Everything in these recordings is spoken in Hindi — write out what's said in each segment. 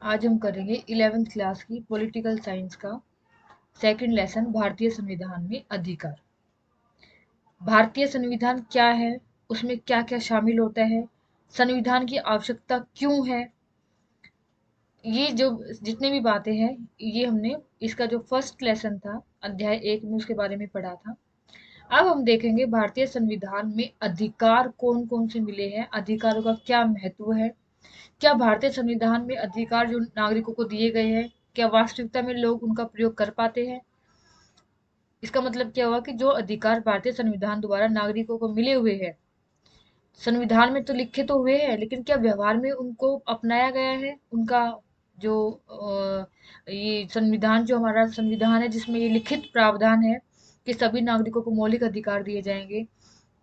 आज हम करेंगे 11th क्लास की पॉलिटिकल साइंस का सेकंड लेसन भारतीय संविधान में अधिकार। भारतीय संविधान क्या है, उसमें क्या क्या शामिल होता है, संविधान की आवश्यकता क्यों है, ये जो जितने भी बातें हैं ये हमने इसका जो फर्स्ट लेसन था अध्याय 1 में उसके बारे में पढ़ा था। अब हम देखेंगे भारतीय संविधान में अधिकार कौन कौन से मिले हैं, अधिकारों का क्या महत्व है, क्या भारतीय संविधान में अधिकार जो नागरिकों को दिए गए हैं क्या वास्तविकता में लोग उनका प्रयोग कर पाते हैं। इसका मतलब क्या हुआ कि जो अधिकार भारतीय संविधान द्वारा नागरिकों को मिले हुए हैं, संविधान में तो लिखे तो हुए हैं लेकिन क्या व्यवहार में उनको अपनाया गया है। उनका जो ये संविधान जो हमारा संविधान है जिसमें ये लिखित प्रावधान है कि सभी नागरिकों को मौलिक अधिकार दिए जाएंगे,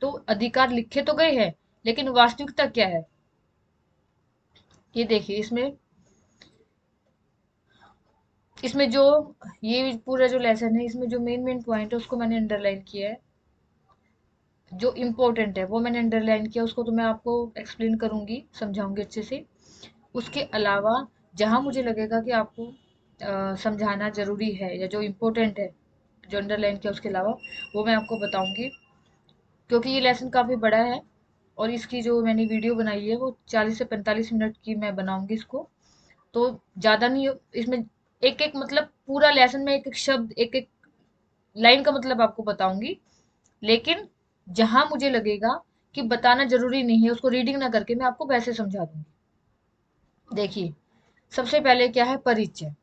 तो अधिकार लिखे तो गए हैं लेकिन वास्तविकता क्या है ये देखिए। इसमें इसमें जो ये पूरा जो लेसन है इसमें जो मेन मेन पॉइंट है उसको मैंने अंडरलाइन किया है, जो इम्पोर्टेंट है वो मैंने अंडरलाइन किया, उसको तो मैं आपको एक्सप्लेन करूंगी, समझाऊंगी अच्छे से। उसके अलावा जहां मुझे लगेगा कि आपको समझाना जरूरी है या जो इम्पोर्टेंट है जो अंडरलाइन किया उसके अलावा वो मैं आपको बताऊंगी, क्योंकि ये लेसन काफ़ी बड़ा है और इसकी जो मैंने वीडियो बनाई है वो 40 से 45 मिनट की मैं बनाऊंगी इसको। तो ज़्यादा नहीं इसमें एक एक मतलब पूरा लेसन में एक एक शब्द एक एक लाइन का मतलब आपको बताऊंगी, लेकिन जहां मुझे लगेगा कि बताना जरूरी नहीं है उसको रीडिंग ना करके मैं आपको वैसे समझा दूंगी। देखिए, सबसे पहले क्या है परिचय।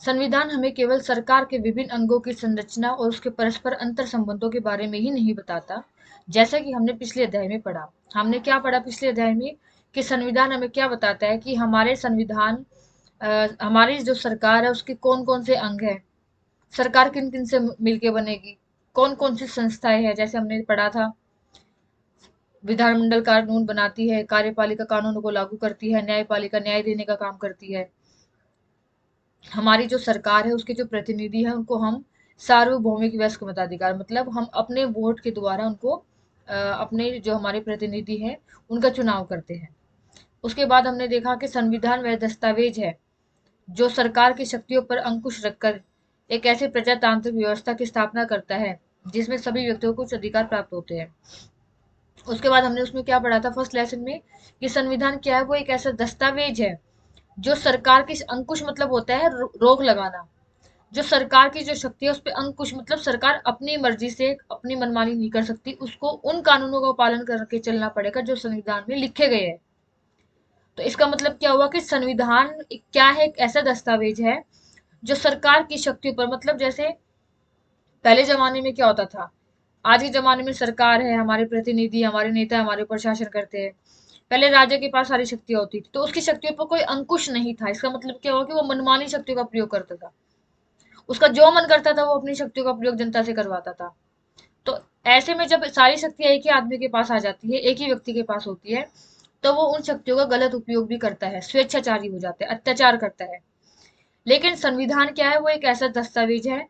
संविधान हमें केवल सरकार के विभिन्न अंगों की संरचना और उसके परस्पर अंतर संबंधों के बारे में ही नहीं बताता, जैसा कि हमने पिछले अध्याय में पढ़ा। हमने क्या पढ़ा पिछले अध्याय में कि संविधान हमें क्या बताता है कि हमारे संविधान हमारी जो सरकार है उसके कौन कौन से अंग है, सरकार किन किन से मिलके बनेगी, कौन कौन सी संस्थाएं हैं, जैसे हमने पढ़ा था विधानमंडल कानून बनाती है, कार्यपालिका कानूनों को लागू करती है, न्यायपालिका न्याय देने का काम करती है। हमारी जो सरकार है उसके जो प्रतिनिधि है उनको हम सार्वभौमिक वयस्क मताधिकार मतलब हम अपने वोट के द्वारा उनको अपने जो हमारे प्रतिनिधि हैं उनका चुनाव करते हैं। उसके बाद हमने देखा कि संविधान वह दस्तावेज है जो सरकार की शक्तियों पर अंकुश रखकर एक ऐसी प्रजातांत्रिक व्यवस्था की स्थापना करता है जिसमें सभी व्यक्तियों को कुछ अधिकार प्राप्त होते हैं। उसके बाद हमने उसमें क्या पढ़ा था फर्स्ट लेसन में कि संविधान क्या है, वो एक ऐसा दस्तावेज है जो सरकार की अंकुश मतलब होता है रोक लगाना, जो सरकार की जो शक्ति है उस पर अंकुश मतलब सरकार अपनी मर्जी से अपनी मनमानी नहीं कर सकती, उसको उन कानूनों का पालन करके चलना पड़ेगा जो संविधान में लिखे गए हैं। तो इसका मतलब क्या हुआ कि संविधान क्या है, एक ऐसा दस्तावेज है जो सरकार की शक्तियों पर मतलब जैसे पहले जमाने में क्या होता था, आज के जमाने में सरकार है, हमारे प्रतिनिधि हमारे नेता हमारे ऊपर शासन करते हैं। पहले राजा के पास सारी शक्तियां होती थी तो उसकी शक्तियों पर कोई अंकुश नहीं था। इसका मतलब क्या हुआ कि वो मनमानी शक्तियों का प्रयोग करता था, उसका जो मन करता था वो अपनी शक्तियों का प्रयोग जनता से करवाता था। तो ऐसे में जब सारी शक्तियां एक ही आदमी के पास आ जाती है, एक ही व्यक्ति के पास होती है, तो वो उन शक्तियों का गलत उपयोग भी करता है, स्वेच्छाचारी हो जाता है, अत्याचार करता है। लेकिन संविधान क्या है, वो एक ऐसा दस्तावेज है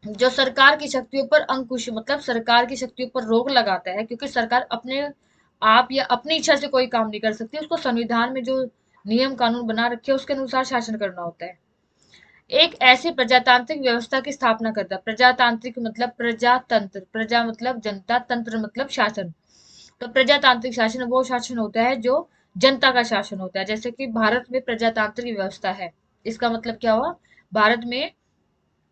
जो सरकार की शक्तियों पर अंकुश मतलब सरकार की शक्तियों पर रोक लगाता है, क्योंकि सरकार अपने आप या अपनी इच्छा से कोई काम नहीं कर सकती, उसको संविधान में जो नियम कानून बना रखे हैं उसके अनुसार शासन करना होता है। एक ऐसी प्रजातांत्रिक व्यवस्था की स्थापना करता है। प्रजातांत्रिक मतलब प्रजातंत्र, प्रजा मतलब जनता, तंत्र मतलब शासन। तो प्रजातांत्रिक शासन वो शासन होता है जो जनता का शासन होता है, जैसे कि भारत में प्रजातांत्रिक व्यवस्था है। इसका मतलब क्या हुआ, भारत में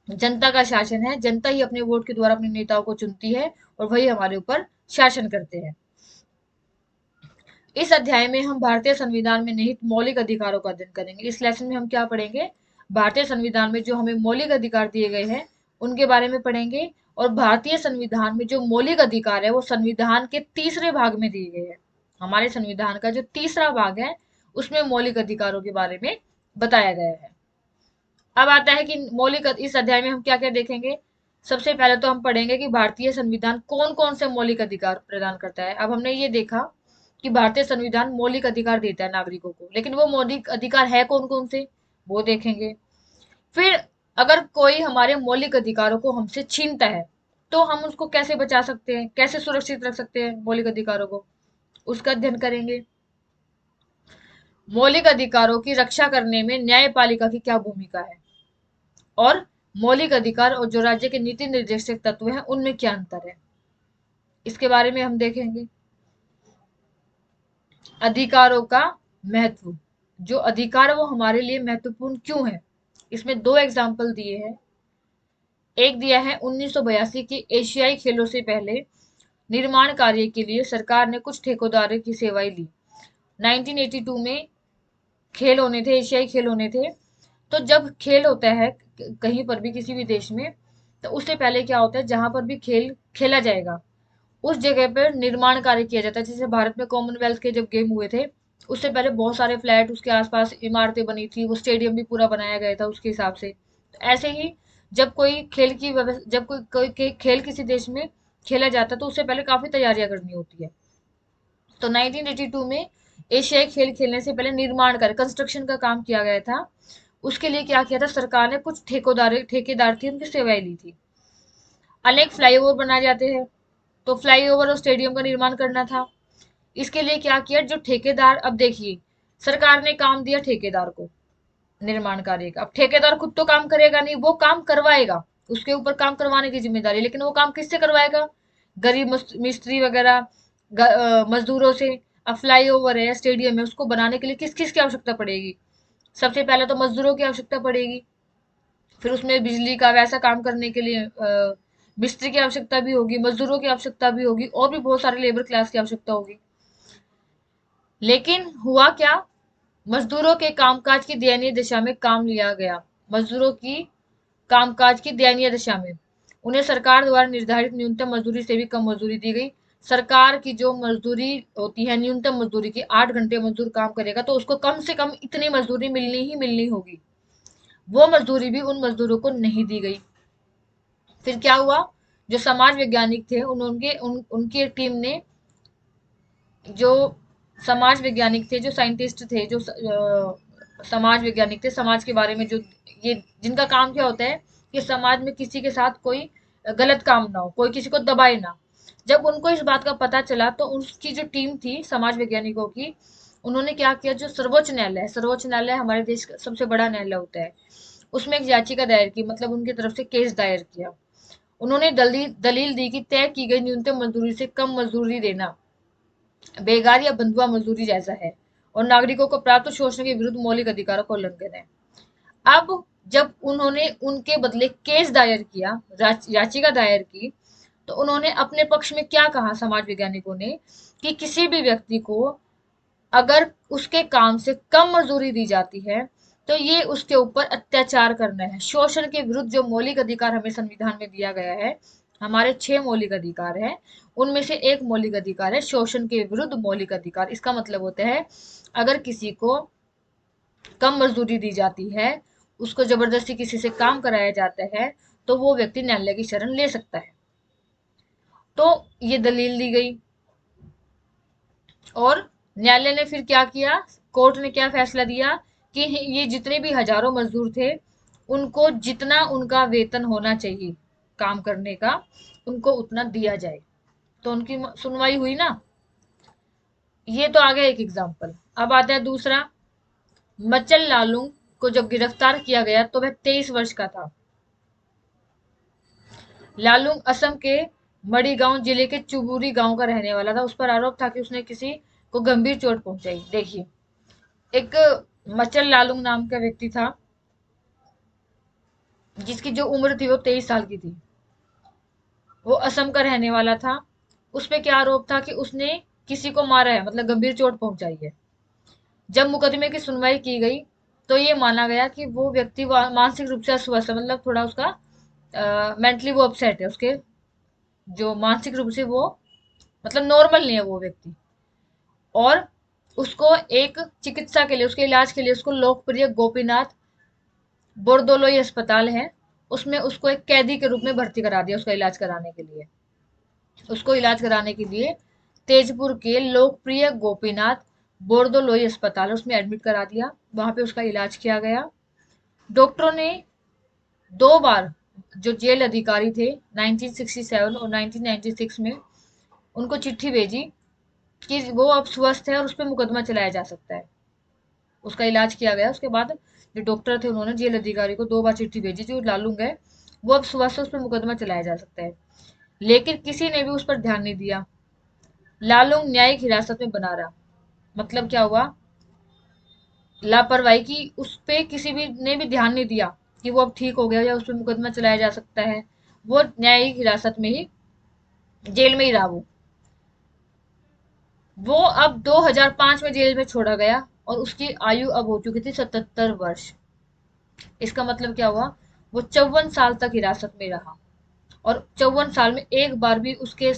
जनता का शासन है, जनता ही अपने वोट के द्वारा अपने नेताओं को चुनती है और वही हमारे ऊपर शासन करते हैं। इस अध्याय में हम भारतीय संविधान में निहित मौलिक अधिकारों का अध्ययन करेंगे। इस लेसन में हम क्या पढ़ेंगे, भारतीय संविधान में जो हमें मौलिक अधिकार दिए गए हैं उनके बारे में पढ़ेंगे। और भारतीय संविधान में जो मौलिक अधिकार है वो संविधान के तीसरे भाग में दिए गए हैं। हमारे संविधान का जो तीसरा भाग है उसमें मौलिक अधिकारों के बारे में बताया गया है। अब आता है कि मौलिक इस अध्याय में हम क्या क्या देखेंगे। सबसे पहले तो हम पढ़ेंगे कि भारतीय संविधान कौन कौन से मौलिक अधिकार प्रदान करता है। अब हमने ये देखा कि भारतीय संविधान मौलिक अधिकार देता है नागरिकों को, लेकिन वो मौलिक अधिकार है कौन कौन से वो देखेंगे। फिर अगर कोई हमारे मौलिक अधिकारों को हमसे छीनता है तो हम उसको कैसे बचा सकते हैं, कैसे सुरक्षित रख सकते हैं मौलिक अधिकारों को, उसका अध्ययन करेंगे। मौलिक अधिकारों की रक्षा करने में न्यायपालिका की क्या भूमिका है, और मौलिक अधिकार और जो राज्य के नीति निर्देशक तत्व हैं उनमें क्या अंतर है, इसके बारे में हम देखेंगे। अधिकारों का महत्व, जो अधिकार है वो हमारे लिए महत्वपूर्ण क्यों है, इसमें दो एग्जाम्पल दिए हैं। एक दिया है 1982 के एशियाई खेलों से पहले निर्माण कार्य के लिए सरकार ने कुछ ठेकेदारों की सेवाएं ली। 1982 में खेल होने थे, एशियाई खेल होने थे। तो जब खेल होता है कहीं पर भी किसी भी देश में, तो उससे पहले क्या होता है, जहां पर भी खेल खेला जाएगा उस जगह पर निर्माण कार्य किया जाता है। जैसे भारत में कॉमनवेल्थ के जब गेम हुए थे, उससे पहले बहुत सारे फ्लैट, उसके आसपास इमारतें बनी थी, वो स्टेडियम भी पूरा बनाया गया था उसके हिसाब से। तो ऐसे ही जब कोई खेल की व्यवस्था, जब कोई खेल किसी देश में खेला जाता है तो उससे पहले काफी तैयारियां करनी होती है। तो 1982 में एशियाई खेल खेलने से पहले निर्माण कार्य, कंस्ट्रक्शन का काम किया गया था। उसके लिए क्या किया था, सरकार ने कुछ ठेकेदार थे, उनकी सेवाएं ली थी। अनेक फ्लाईओवर बनाए जाते हैं, तो फ्लाईओवर और स्टेडियम का निर्माण करना था। इसके लिए क्या किया, जो ठेकेदार, अब देखिए सरकार ने काम दिया ठेकेदार को निर्माण कार्य का। अब ठेकेदार खुद तो काम करेगा नहीं, वो काम करवाएगा, उसके ऊपर काम करवाने की जिम्मेदारी, लेकिन वो काम किससे करवाएगा, गरीब मिस्त्री वगैरह मजदूरों से। अब फ्लाई ओवर है, स्टेडियम है, उसको बनाने के लिए किस किस की आवश्यकता पड़ेगी, सबसे पहले तो मजदूरों की आवश्यकता पड़ेगी। फिर उसमें बिजली का, वैसा काम करने के लिए मिस्त्री की आवश्यकता भी होगी, मजदूरों की आवश्यकता भी होगी, और भी बहुत सारे लेबर क्लास की आवश्यकता होगी। लेकिन हुआ क्या, मजदूरों के कामकाज की दयनीय दशा में काम लिया गया। मजदूरों की कामकाज की दयनीय दशा में उन्हें सरकार द्वारा निर्धारित न्यूनतम मजदूरी से भी कम मजदूरी दी गई। सरकार की जो मजदूरी होती है, न्यूनतम मजदूरी की, 8 घंटे मजदूर काम करेगा तो उसको कम से कम इतनी मजदूरी मिलनी ही मिलनी होगी। वो मजदूरी भी उन मजदूरों को नहीं दी गई। फिर क्या हुआ, जो समाज वैज्ञानिक थे उनकी एक टीम ने, जो समाज वैज्ञानिक थे, जो साइंटिस्ट थे, जो समाज वैज्ञानिक थे, समाज के बारे में, जो ये जिनका काम क्या होता है कि समाज में किसी के साथ कोई गलत काम ना हो, कोई किसी को दबाए ना। जब उनको इस बात का पता चला तो उसकी जो टीम थी समाज वैज्ञानिकों की, उन्होंने क्या किया, जो सर्वोच्च न्यायालय है, सर्वोच्च न्यायालय हमारे देश का सबसे बड़ा न्यायालय होता है, उसमें एक याचिका दायर की, मतलब उनकी तरफ से केस दायर किया। उन्होंने दलील दी कि तय की गई न्यूनतम मजदूरी से कम मजदूरी देना बेगार या बंधुआ मजदूरी जैसा है और नागरिकों को प्राप्त शोषण के विरुद्ध मौलिक अधिकारों का उल्लंघन है। अब जब उन्होंने उनके बदले केस दायर किया, याचिका दायर की, तो उन्होंने अपने पक्ष में क्या कहा, समाज वैज्ञानिकों ने, कि किसी भी व्यक्ति को अगर उसके काम से कम मजदूरी दी जाती है तो ये उसके ऊपर अत्याचार करना है। शोषण के विरुद्ध जो मौलिक अधिकार हमें संविधान में दिया गया है, हमारे 6 मौलिक अधिकार हैं, उनमें से एक मौलिक अधिकार है शोषण के विरुद्ध मौलिक अधिकार। इसका मतलब होता है अगर किसी को कम मजदूरी दी जाती है, उसको जबरदस्ती किसी से काम कराया जाता है, तो वो व्यक्ति न्यायालय की शरण ले सकता है। तो ये दलील दी गई, और न्यायालय ने फिर क्या किया, कोर्ट ने क्या फैसला दिया कि ये जितने भी हजारों मजदूर थे, उनको जितना उनका वेतन होना चाहिए काम करने का, उनको उतना दिया जाए। तो उनकी सुनवाई हुई ना। ये तो आ गया एक एग्जाम्पल। अब आता है दूसरा। मचल लालूंग को जब गिरफ्तार किया गया तो वह 23 वर्ष का था। लालूंग असम के मड़ीगांव जिले के चुबुरी गांव का रहने वाला था। उस पर आरोप था कि उसने किसी को गंभीर चोट पहुंचाई। देखिए, एक मचल लालूंग नाम का व्यक्ति था, जिसकी जो उम्र थी वो 23 साल की थी। वो असम का रहने वाला था। उस पे क्या आरोप था कि उसने किसी को मारा है, मतलब गंभीर चोट पहुंचाई है। जब मुकदमे की सुनवाई की गई तो ये माना गया कि वो व्यक्ति मानसिक रूप से अस्वस्थ है, मतलब थोड़ा उसका मेंटली वो अपसेट है, उसके जो मानसिक रूप से वो, मतलब नॉर्मल नहीं है वो व्यक्ति। और उसको एक चिकित्सा के लिए, उसके इलाज के लिए, उसको लोकप्रिय गोपीनाथ बोरदोलोई अस्पताल है, उसमें उसको एक कैदी के रूप में भर्ती करा दिया। उसका इलाज कराने के लिए, उसको इलाज कराने के लिए तेजपुर के लोकप्रिय गोपीनाथ बोरदोलोई अस्पताल, उसमें एडमिट करा दिया। वहां पे उसका इलाज किया गया। डॉक्टरों ने 2 बार, जो जेल अधिकारी थे 1967 और 1996 में, उनको चिट्ठी भेजी कि वो अब स्वस्थ है और उस पर मुकदमा चलाया जा सकता है। उसका इलाज किया गया। उसके बाद जो डॉक्टर थे उन्होंने जेल अधिकारी को 2 बार चिट्ठी भेजी जो लालूंग है वो अब सुबह से उस पर मुकदमा चलाया जा सकता है, लेकिन किसी ने भी उस पर ध्यान नहीं दिया। लालूंग न्यायिक हिरासत में बना रहा। मतलब क्या हुआ, लापरवाही की उस पे किसी भी ने भी ध्यान नहीं दिया कि वो अब ठीक हो गया या उस पर मुकदमा चलाया जा सकता है। वो न्यायिक हिरासत में ही जेल में ही रहा वो अब 2005 में जेल में छोड़ा गया और उसकी आयु अब हो चुकी थी 77 वर्ष। इसका मतलब क्या हुआ, वो 54 साल तक हिरासत में रहा और 54 साल में एक बार भी उसके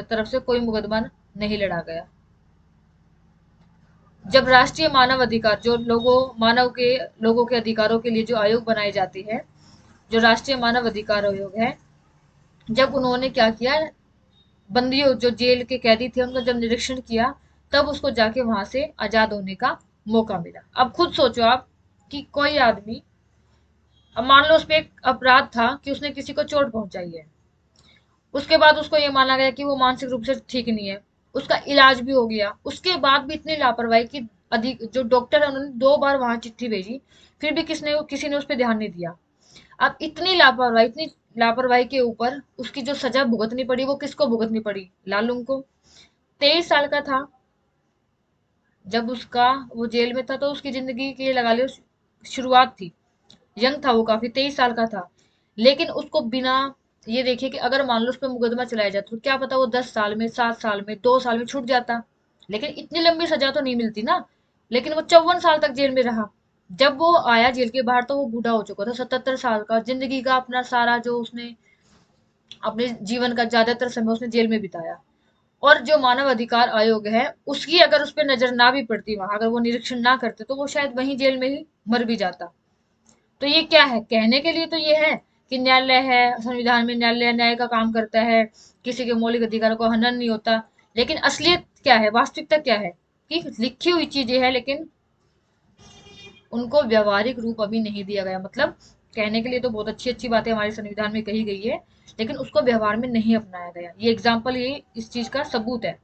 तरफ से कोई मुकदमा नहीं लड़ा गया। जब राष्ट्रीय मानव अधिकार जो लोगों के अधिकारों के लिए जो आयोग बनाई जाती है, जो राष्ट्रीय मानव अधिकार आयोग है, जब उन्होंने क्या किया, बंदियों जो जेल के कैदी थे उनका जब निरीक्षण किया, तब उसको जाके वहां से आजाद होने का मौका मिला। अब खुद सोचो आप कि कोई आदमी, अब मान लो उस पर एक अपराध था कि उसने किसी को चोट पहुंचाई है, उसके बाद उसको ये माना गया कि वो मानसिक रूप से ठीक नहीं है, उसका इलाज भी हो गया, उसके बाद भी इतनी लापरवाही की अधिक जो डॉक्टर है उन्होंने 2 बार वहां चिट्ठी भेजी, फिर भी किसी ने उस पर ध्यान नहीं दिया। अब इतनी लापरवाही के ऊपर उसकी जो सजा भुगतनी पड़ी वो किसको भुगतनी पड़ी, लालूंग को। 23 साल का था जब उसका वो जेल में था, तो उसकी जिंदगी की लगा लो शुरुआत थी, यंग था वो काफी, 23 साल का था। लेकिन उसको बिना ये देखे कि अगर मान लो उस पर मुकदमा चलाया जाता तो क्या पता वो 10 साल में, 7 साल में, 2 साल में छूट जाता, लेकिन इतनी लंबी सजा तो नहीं मिलती ना। लेकिन वो 54 साल तक जेल में रहा। जब वो आया जेल के बाहर तो वो बूढ़ा हो चुका था, 77 साल का, जिंदगी का अपना सारा जो उसने अपने जीवन का ज्यादातर समय उसने जेल में बिताया। और जो मानव अधिकार आयोग है उसकी अगर उस पर नजर ना भी पड़ती वहां, अगर वो निरीक्षण ना करते तो वो शायद वहीं जेल में ही मर भी जाता। तो ये क्या है, कहने के लिए तो ये है कि न्यायालय है, संविधान में न्यायालय न्याय का काम करता है, किसी के मौलिक अधिकारों का हनन नहीं होता, लेकिन असलियत क्या है, वास्तविकता क्या है कि लिखी हुई चीजें हैं लेकिन उनको व्यवहारिक रूप अभी नहीं दिया गया। मतलब कहने के लिए तो बहुत अच्छी अच्छी बातें हमारे संविधान में कही गई है, लेकिन उसको व्यवहार में नहीं अपनाया गया। ये एग्जाम्पल, ये इस चीज का सबूत है।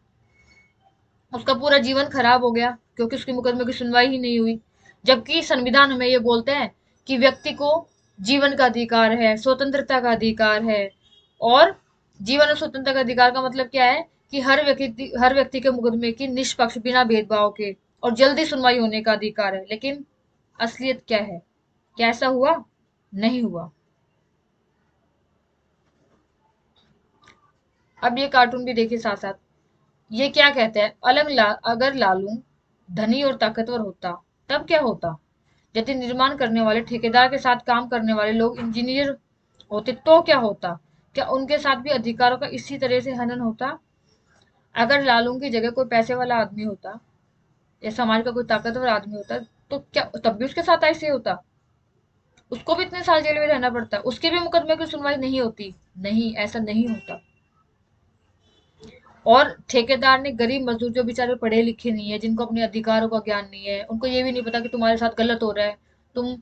उसका पूरा जीवन खराब हो गया क्योंकि उसके मुकदमे की सुनवाई ही नहीं हुई। जबकि संविधान हमें ये बोलते हैं कि व्यक्ति को जीवन का अधिकार है, स्वतंत्रता का अधिकार है। और जीवन और स्वतंत्रता का अधिकार का मतलब क्या है कि हर व्यक्ति के मुकदमे की निष्पक्ष, बिना भेदभाव के और जल्दी सुनवाई होने का अधिकार है। लेकिन असलियत क्या है, क्या ऐसा हुआ? नहीं हुआ। अब ये कार्टून भी देखिए साथ साथ। ये क्या कहते हैं, अगर लालू धनी और ताकतवर होता तब क्या होता? यदि निर्माण करने वाले ठेकेदार के साथ काम करने वाले लोग इंजीनियर होते तो क्या होता? क्या उनके साथ भी अधिकारों का इसी तरह से हनन होता? अगर लालू की जगह कोई पैसे वाला आदमी होता या समाज का कोई ताकतवर आदमी होता तो क्या तब भी उसके साथ ऐसे होता? उसको भी इतने साल जेल में रहना पड़ता, उसके भी मुकदमे की सुनवाई नहीं होती? नहीं, ऐसा नहीं होता। और ठेकेदार ने गरीब मजदूर जो बेचारे पढ़े लिखे नहीं है, जिनको अपने अधिकारों का ज्ञान नहीं है, उनको ये भी नहीं पता कि तुम्हारे साथ गलत हो रहा है, तुम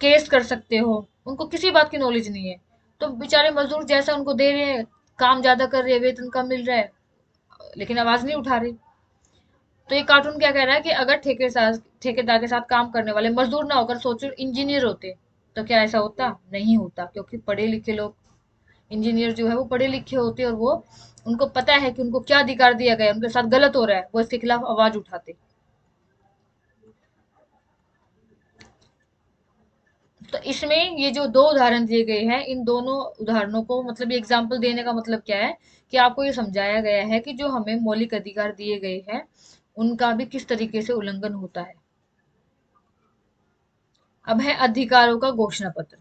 केस कर सकते हो, उनको किसी बात की नॉलेज नहीं है, तो बेचारे मजदूर जैसा उनको दे रहे हैं, काम ज्यादा कर रहे हैं, वेतन कम मिल रहा है, लेकिन आवाज नहीं उठा रहे। तो ये कार्टून क्या कह रहा है कि अगर ठेकेदार के साथ काम करने वाले मजदूर ना होकर सोचो इंजीनियर होते तो क्या ऐसा होता? नहीं होता, क्योंकि पढ़े लिखे लोग, इंजीनियर जो है वो पढ़े लिखे होते और वो उनको पता है कि उनको क्या अधिकार दिया गया है, उनके साथ गलत हो रहा है, वो इसके खिलाफ आवाज उठाते। तो इसमें ये जो 2 उदाहरण दिए गए हैं, इन दोनों उदाहरणों को, मतलब ये एग्जाम्पल देने का मतलब क्या है कि आपको ये समझाया गया है कि जो हमें मौलिक अधिकार दिए गए हैं उनका भी किस तरीके से उल्लंघन होता है। अब है अधिकारों का घोषणा पत्र।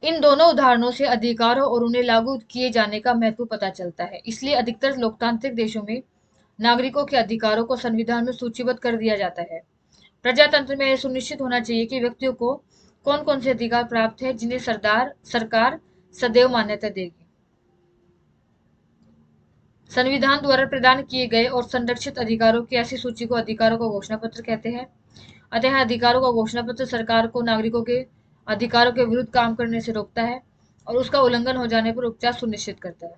इन दोनों उदाहरणों से अधिकारों और उन्हें लागू किए जाने का महत्व पता चलता है। इसलिए अधिकतर लोकतांत्रिक देशों में नागरिकों के अधिकारों को संविधान में सूचीबद्ध कर दिया जाता है। प्रजातंत्र में यह सुनिश्चित होना चाहिए कि व्यक्तियों को कौन कौन से अधिकार प्राप्त है जिन्हें सरकार सदैव मान्यता देगी। संविधान द्वारा प्रदान किए गए और संरक्षित अधिकारों की ऐसी सूची को अधिकारों का घोषणा पत्र कहते हैं। अतः अधिकारों का घोषणा पत्र सरकार को नागरिकों के अधिकारों के विरुद्ध काम करने से रोकता है और उसका उल्लंघन हो जाने पर उपचार सुनिश्चित करता है।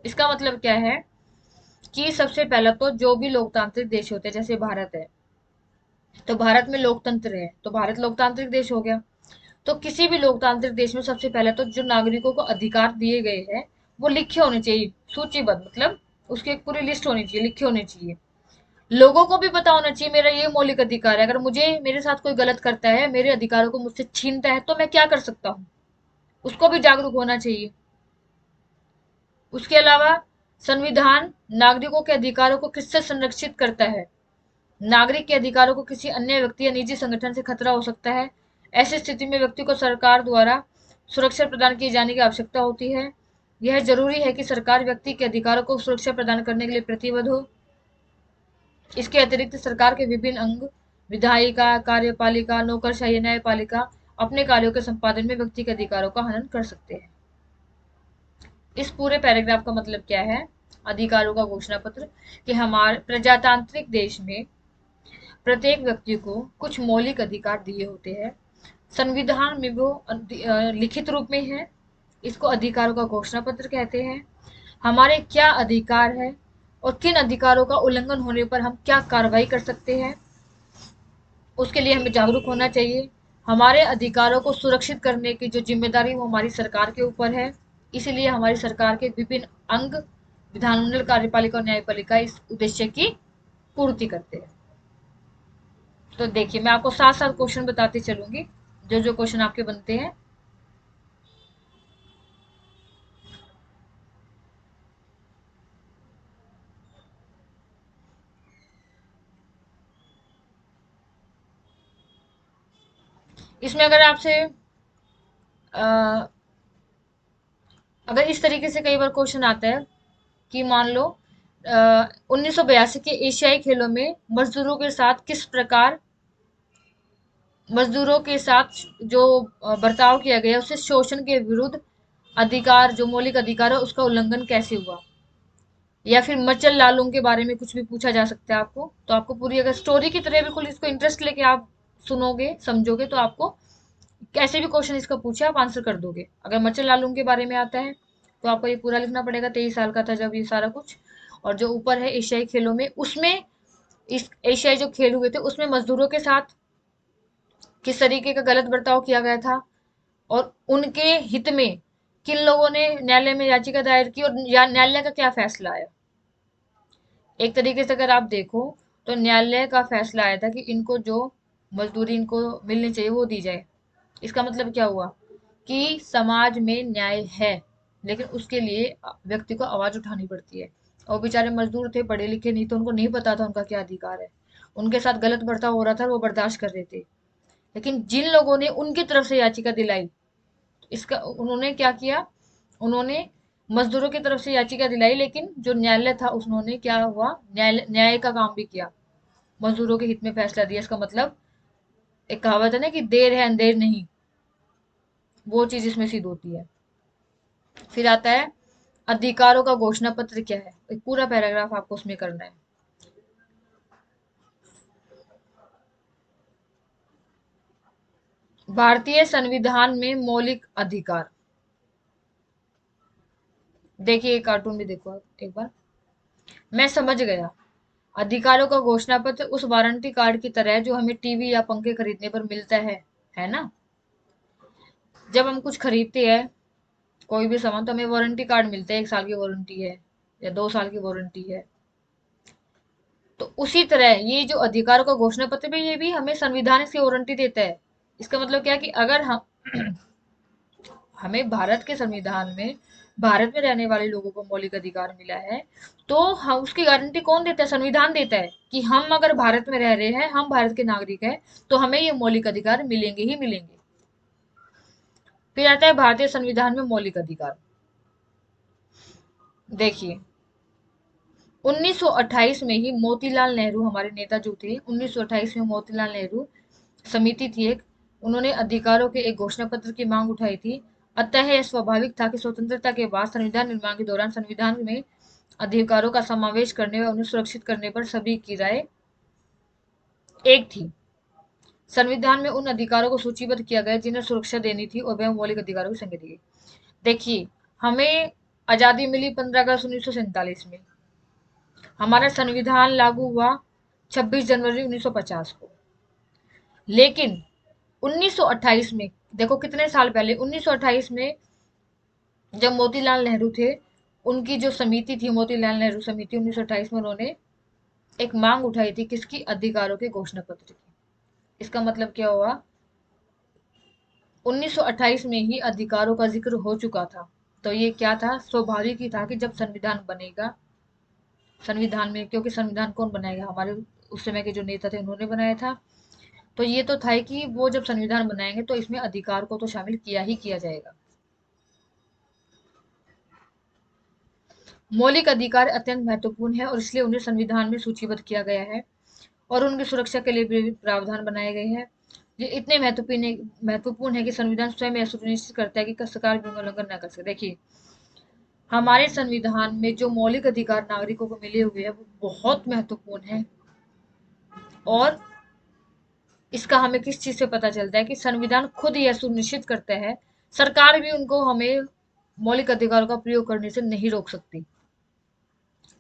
इसका मतलब क्या है कि सबसे पहला तो जो भी लोकतांत्रिक देश होते हैं, जैसे भारत है, तो भारत में लोकतंत्र है, तो भारत लोकतांत्रिक देश हो गया। तो किसी भी लोकतांत्रिक देश में सबसे पहले तो जो नागरिकों को अधिकार दिए गए हैं वो लिखे होने चाहिए, सूचीबद्ध, मतलब उसकी एक पूरी लिस्ट होनी चाहिए, लिखे होने चाहिए। लोगों को भी पता होना चाहिए मेरा ये मौलिक अधिकार है, अगर मुझे मेरे साथ कोई गलत करता है, मेरे अधिकारों को मुझसे छीनता है, तो मैं क्या कर सकता हूँ, उसको भी जागरूक होना चाहिए। उसके अलावा संविधान नागरिकों के अधिकारों को किससे संरक्षित करता है? नागरिक के अधिकारों को किसी अन्य व्यक्ति या निजी संगठन से खतरा हो सकता है। ऐसी स्थिति में व्यक्ति को सरकार द्वारा सुरक्षा प्रदान किए जाने की आवश्यकता होती है। यह जरूरी है कि सरकार व्यक्ति के अधिकारों को सुरक्षा प्रदान करने के लिए प्रतिबद्ध हो। इसके अतिरिक्त सरकार के विभिन्न अंग, विधायिका, कार्यपालिका, नौकरशाही, न्यायपालिका अपने कार्यों के संपादन में व्यक्ति के अधिकारों का हनन कर सकते हैं। इस पूरे पैराग्राफ का मतलब क्या है? अधिकारों का घोषणा पत्र, कि हमारे प्रजातांत्रिक देश में प्रत्येक व्यक्ति को कुछ मौलिक अधिकार दिए होते हैं। संविधान में वो लिखित रूप में है। इसको अधिकारों का घोषणा पत्र कहते हैं। हमारे क्या अधिकार है और किन अधिकारों का उल्लंघन होने पर हम क्या कार्रवाई कर सकते हैं, उसके लिए हमें जागरूक होना चाहिए। हमारे अधिकारों को सुरक्षित करने की जो जिम्मेदारी वो हमारी सरकार के ऊपर है। इसलिए हमारी सरकार के विभिन्न अंग, विधानमंडल, कार्यपालिका और न्यायपालिका इस उद्देश्य की पूर्ति करते हैं। तो देखिए, मैं आपको साथ साथ क्वेश्चन बताती चलूंगी, जो जो क्वेश्चन आपके बनते हैं। इसमें अगर आपसे अगर इस तरीके से कई बार क्वेश्चन आता है कि मान लो 1982 के एशियाई खेलों में मजदूरों के साथ जो बर्ताव किया गया, उससे शोषण के विरुद्ध अधिकार, जो मौलिक अधिकार है, उसका उल्लंघन कैसे हुआ? या फिर मचल लालूम के बारे में कुछ भी पूछा जा सकता है आपको, तो आपको पूरी अगर स्टोरी की तरह बिल्कुल इसको इंटरेस्ट लेके आप सुनोगे, समझोगे, तो आपको कैसे भी क्वेश्चन इसका पूछे आप आंसर कर दोगे। अगर मचल लालूम के बारे में आता है तो आपको ये पूरा लिखना पड़ेगा। 23 साल का था जब ये सारा कुछ। और जो ऊपर है एशियाई खेलों में, उसमें इस एशियाई जो खेल हुए थे उसमें मजदूरों के साथ किस तरीके का गलत बर्ताव किया गया था, और उनके हित में किन लोगों ने न्यायालय में याचिका दायर की, और न्यायालय का क्या फैसला आया। एक तरीके से अगर आप देखो तो न्यायालय का फैसला आया था कि इनको जो मजदूरी इनको मिलनी चाहिए वो दी जाए। इसका मतलब क्या हुआ कि समाज में न्याय है, लेकिन उसके लिए व्यक्ति को आवाज उठानी पड़ती है। और बेचारे मजदूर थे, पढ़े लिखे नहीं, तो उनको नहीं पता था उनका क्या अधिकार है। उनके साथ गलत बर्ताव हो रहा था, वो बर्दाश्त कर रहे थे। लेकिन जिन लोगों ने उनकी तरफ से याचिका दिलाई, इसका उन्होंने क्या किया, उन्होंने मजदूरों की तरफ से याचिका दिलाई, लेकिन जो न्यायालय था उन्होंने क्या हुआ, न्याय का काम भी किया, मजदूरों के हित में फैसला दिया। इसका मतलब एक कहावत है ना कि देर है अंधेर नहीं, वो चीज इसमें सिद्ध होती है। फिर आता है अधिकारों का घोषणा पत्र क्या है, एक पूरा पैराग्राफ आपको उसमें करना है। भारतीय संविधान में मौलिक अधिकार, देखिए कार्टून भी देखो आप एक बार। मैं समझ गया, अधिकारों का घोषणा पत्र उस वारंटी कार्ड की तरह है जो हमें टीवी या पंखे खरीदने पर मिलता है ना? जब हम कुछ खरीदते हैं कोई भी सामान, तो हमें वारंटी कार्ड मिलता है, 1 साल की वारंटी है या 2 साल की वारंटी है। तो उसी तरह ये जो अधिकारों का घोषणा पत्र भी, ये भी हमें संविधान इसकी वारंटी देता है। इसका मतलब क्या है कि अगर हम हमें भारत के संविधान में भारत में रहने वाले लोगों को मौलिक अधिकार मिला है, तो हम उसकी गारंटी कौन देता है? संविधान देता है कि हम अगर भारत में रह रहे हैं, हम भारत के नागरिक हैं, तो हमें ये मौलिक अधिकार मिलेंगे ही मिलेंगे। फिर आता है भारतीय संविधान में मौलिक अधिकार। देखिए 1928 में ही मोतीलाल नेहरू, हमारे नेता जो थे, 1928 में मोतीलाल नेहरू समिति थी एक, उन्होंने अधिकारों के एक घोषणा पत्र की मांग उठाई थी। अतः यह स्वाभाविक था कि स्वतंत्रता के बाद संविधान निर्माण के दौरान संविधान में अधिकारों का समावेश करने व उन्हें सुरक्षित करने पर सभी की राय एक थी। संविधान में उन अधिकारों को सूचीबद्ध किया गया जिन्हें सुरक्षा देनी थी और वह मौलिक अधिकारों की संज्ञा दी गई। देखिए, हमें आजादी मिली 15 अगस्त 1947 में। हमारा संविधान लागू हुआ 26 जनवरी 1950 को। लेकिन 1928 में, देखो कितने साल पहले, 1928 में जब मोतीलाल नेहरू थे, उनकी जो समिति थी मोतीलाल नेहरू समिति, 1928 में उन्होंने एक मांग उठाई थी, किसकी? अधिकारों के घोषणा पत्र की। इसका मतलब क्या हुआ? 1928 में ही अधिकारों का जिक्र हो चुका था। तो ये क्या था? स्वाभाविक ही था कि जब संविधान बनेगा, संविधान में, क्योंकि संविधान कौन बनाएगा? हमारे उस समय के जो नेता थे उन्होंने बनाया था। तो ये तो था कि वो जब संविधान बनाएंगे तो इसमें अधिकार को तो शामिल किया ही किया जाएगा। मौलिक अधिकार अत्यंत महत्वपूर्ण है और इसलिए उन्हें संविधान में सूचीबद्ध किया गया है और उनकी सुरक्षा के लिए भी प्रावधान बनाए गए हैं। ये इतने महत्वपूर्ण है कि संविधान स्वयं यह सुनिश्चित करता है कि सरकार भी उल्लंघन न कर सके। देखिए, हमारे संविधान में जो मौलिक अधिकार नागरिकों को मिले हुए हैं वो बहुत महत्वपूर्ण है। और इसका हमें किस चीज से पता चलता है कि संविधान खुद यह सुनिश्चित करता है, सरकार भी उनको, हमें मौलिक अधिकारों का प्रयोग करने से नहीं रोक सकती।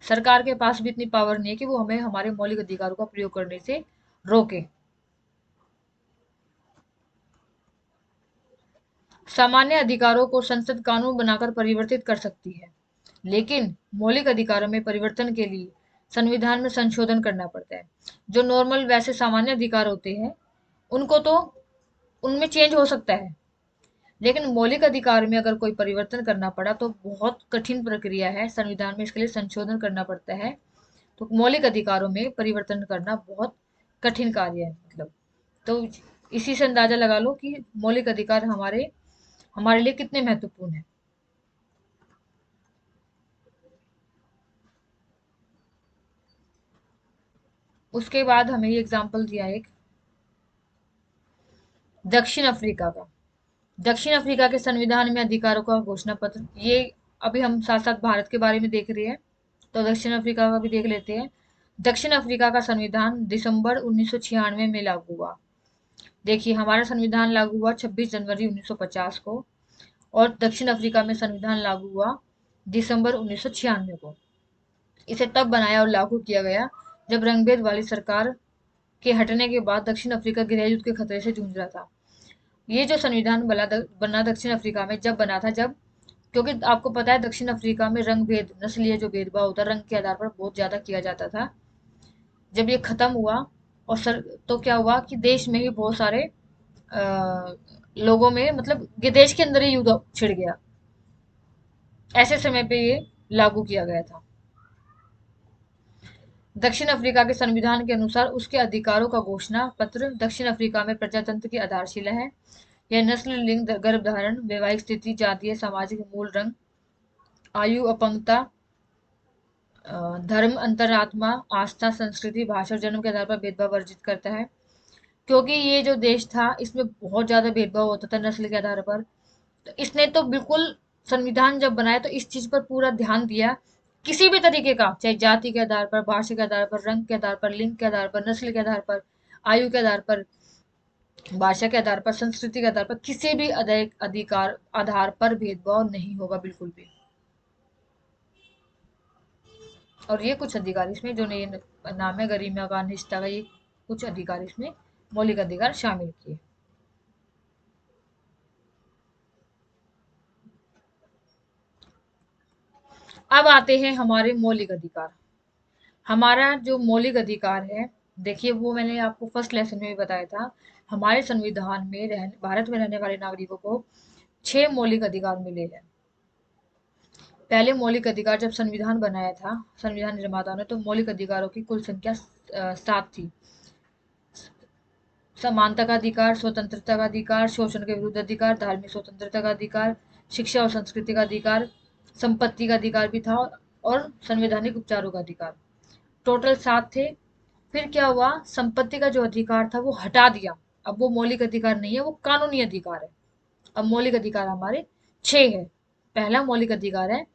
सरकार के पास भी इतनी पावर नहीं है कि वो हमें हमारे मौलिक अधिकारों का प्रयोग करने से रोके। सामान्य अधिकारों को संसद कानून बनाकर परिवर्तित कर सकती है, लेकिन मौलिक अधिकारों में परिवर्तन के लिए संविधान में संशोधन करना पड़ता है। जो नॉर्मल वैसे सामान्य अधिकार होते हैं उनको तो, उनमें चेंज हो सकता है, लेकिन मौलिक अधिकार में अगर कोई परिवर्तन करना पड़ा तो बहुत कठिन प्रक्रिया है, संविधान में इसके लिए संशोधन करना पड़ता है। तो मौलिक अधिकारों में परिवर्तन करना बहुत कठिन कार्य है, मतलब। तो इसी से अंदाजा लगा लो कि मौलिक अधिकार हमारे हमारे लिए कितने महत्वपूर्ण है। उसके बाद हमें ये एग्जाम्पल दिया एक दक्षिण अफ्रीका का। दक्षिण अफ्रीका के संविधान में अधिकारों का घोषणा पत्र, ये अभी हम साथ साथ भारत के बारे में देख रहे हैं तो दक्षिण अफ्रीका का भी देख लेते हैं। दक्षिण अफ्रीका का संविधान दिसंबर 1996 में लागू हुआ। देखिए, हमारा संविधान लागू हुआ 26 जनवरी 1950 को और दक्षिण अफ्रीका में संविधान लागू हुआ दिसंबर 1996 को। इसे तब बनाया और लागू किया गया जब रंगभेद वाली सरकार के हटने के बाद दक्षिण अफ्रीका गृह युद्ध के खतरे से जूझ रहा था। ये जो संविधान बना दक्षिण अफ्रीका में जब बना था, जब, क्योंकि आपको पता है दक्षिण अफ्रीका में रंग भेद, नस्लीय जो भेदभाव होता है रंग के आधार पर, बहुत ज्यादा किया जाता था। जब ये खत्म हुआ और तो क्या हुआ कि देश में ही बहुत सारे लोगों में, मतलब ये देश के अंदर ही युद्ध छिड़ गया। ऐसे समय पे ये लागू किया गया था। दक्षिण अफ्रीका के संविधान के अनुसार उसके अधिकारों का घोषणा पत्र दक्षिण अफ्रीका में प्रजातंत्र की आधारशिला है। यह नस्ल, लिंग, गर्भधारण, वैवाहिक स्थिति, जातीय, सामाजिक मूल, रंग, आयु, अपंगता, धर्म, अंतरात्मा, आस्था, संस्कृति, भाषा और जन्म के आधार पर भेदभाव वर्जित करता है। क्योंकि ये जो देश था इसमें बहुत ज्यादा भेदभाव होता था नस्ल के आधार पर, तो इसने तो बिल्कुल संविधान जब बनाया तो इस चीज पर पूरा ध्यान दिया। किसी भी तरीके का, चाहे जाति के आधार पर, भाषा के आधार पर, रंग के आधार पर, लिंग के आधार पर, नस्ल के आधार पर, आयु के आधार पर, भाषा के आधार पर, संस्कृति के आधार पर, किसी भी अधिकार आधार पर भेदभाव नहीं होगा बिल्कुल भी। और ये कुछ अधिकार इसमें जो नए नाम है, गरिमा का, निष्ठा का, ये कुछ अधिकार इसमें मौलिक अधिकार शामिल किए। अब आते हैं हमारे मौलिक अधिकार। हमारा जो मौलिक अधिकार है, देखिए वो मैंने आपको फर्स्ट लेसन में भी बताया था। हमारे संविधान में भारत में रहने वाले नागरिकों को 6 मौलिक अधिकार मिले हैं। पहले मौलिक अधिकार जब संविधान बनाया था, संविधान निर्माता ने, तो मौलिक अधिकारों की कुल संख्या 7 थी। समानता का अधिकार, स्वतंत्रता का अधिकार, शोषण के विरुद्ध अधिकार, धार्मिक स्वतंत्रता का अधिकार, शिक्षा और संस्कृति का अधिकार, संपत्ति का अधिकार भी था और संवैधानिक उपचारों का अधिकार। टोटल 7 थे। फिर क्या हुआ, संपत्ति का जो अधिकार था वो हटा दिया। अब वो मौलिक अधिकार नहीं है, वो कानूनी अधिकार है। अब मौलिक अधिकार हमारे 6 है। पहला मौलिक अधिकार है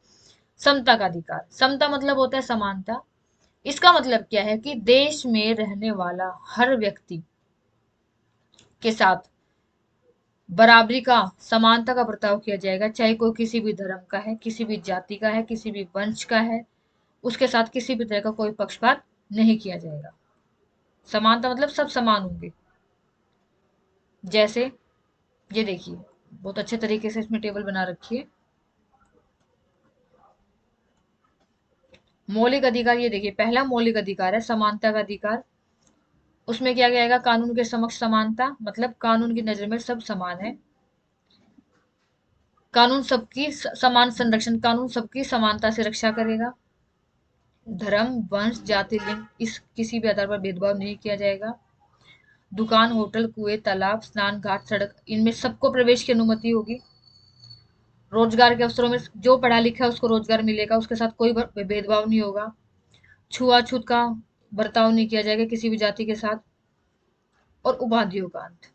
समता का अधिकार। समता मतलब होता है समानता। इसका मतलब क्या है कि देश में रहने वाला हर व्यक्ति के साथ बराबरी का, समानता का बर्ताव किया जाएगा, चाहे कोई किसी भी धर्म का है, किसी भी जाति का है, किसी भी वंश का है, उसके साथ किसी भी तरह का कोई पक्षपात नहीं किया जाएगा। समानता मतलब सब समान होंगे। जैसे ये देखिए, बहुत अच्छे तरीके से इसमें टेबल बना रखी है। मौलिक अधिकार, ये देखिए पहला मौलिक अधिकार है समानता का अधिकार। उसमें क्या क्या आएगा? कानून के समक्ष समानता, मतलब कानून की नजर में सब समान है। कानून सबकी समान संरक्षण, कानून सबकी समानता से रक्षा करेगा। धर्म, वंश, जाति, लिंग, इस किसी भी आधार पर भेदभाव नहीं किया जाएगा। दुकान, होटल, कुएं, तालाब, स्नान घाट, सड़क, इनमें सबको प्रवेश की अनुमति होगी। रोजगार के अवसरों में जो पढ़ा लिखा है उसको रोजगार मिलेगा, उसके साथ कोई भेदभाव नहीं होगा। छुआछूत का बर्ताव नहीं किया जाएगा किसी भी जाति के साथ। और उपाधियों का अंत।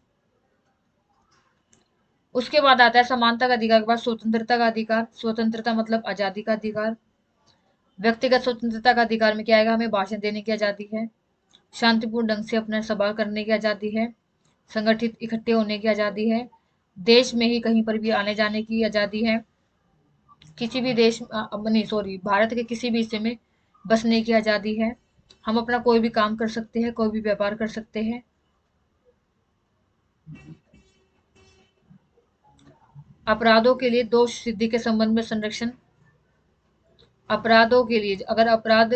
उसके बाद आता है समानता का अधिकार के बाद स्वतंत्रता का अधिकार। स्वतंत्रता मतलब आजादी का अधिकार। व्यक्तिगत स्वतंत्रता का अधिकार में क्या आएगा? हमें भाषण देने की आजादी है, शांतिपूर्ण ढंग से अपना सभा करने की आजादी है, संगठित इकट्ठे होने की आजादी है, देश में ही कहीं पर भी आने जाने की आजादी है, किसी भी देश नहीं सॉरी भारत के किसी भी हिस्से में बसने की आजादी है, हम अपना कोई भी काम कर सकते हैं, कोई भी व्यापार कर सकते हैं। अपराधों के लिए दोष सिद्धि के संबंध में संरक्षण। अपराधों के लिए अगर अपराध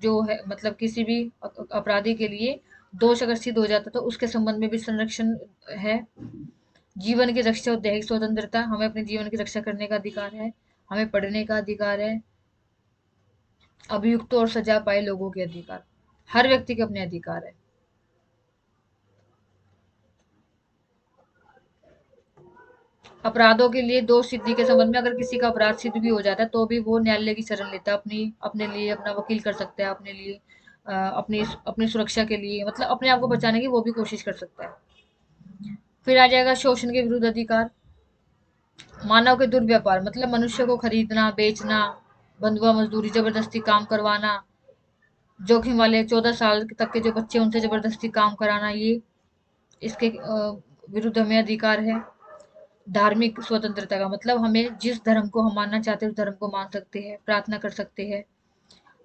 जो है मतलब किसी भी अपराधी के लिए दोष अगर सिद्ध हो जाता तो उसके संबंध में भी संरक्षण है। जीवन की रक्षा और दैहिक स्वतंत्रता, हमें अपने जीवन की रक्षा करने का अधिकार है, हमें पढ़ने का अधिकार है। अभियुक्त और सजा पाए लोगों के अधिकार, हर व्यक्ति के अपने अधिकार है। अपराधों के लिए दोष सिद्धि के संबंध में अगर किसी का अपराध सिद्ध भी हो जाता है तो भी वो न्यायालय की शरण लेता है, अपनी अपने लिए अपना वकील कर सकता है, अपने लिए अपनी अपनी सुरक्षा के लिए, मतलब अपने आप को बचाने की वो भी कोशिश कर सकता है। फिर आ जाएगा शोषण के विरुद्ध अधिकार। मानव के दुर्व्यापार मतलब मनुष्य को खरीदना, बेचना, बंधुआ मजदूरी, जबरदस्ती काम करवाना, जोखिम वाले 14 साल तक के जो बच्चे उनसे जबरदस्ती काम कराना, ये इसके विरुद्ध हमें अधिकार है। धार्मिक स्वतंत्रता का मतलब हमें जिस धर्म को हम मानना चाहते हैं उस धर्म को मान सकते हैं, प्रार्थना कर सकते हैं।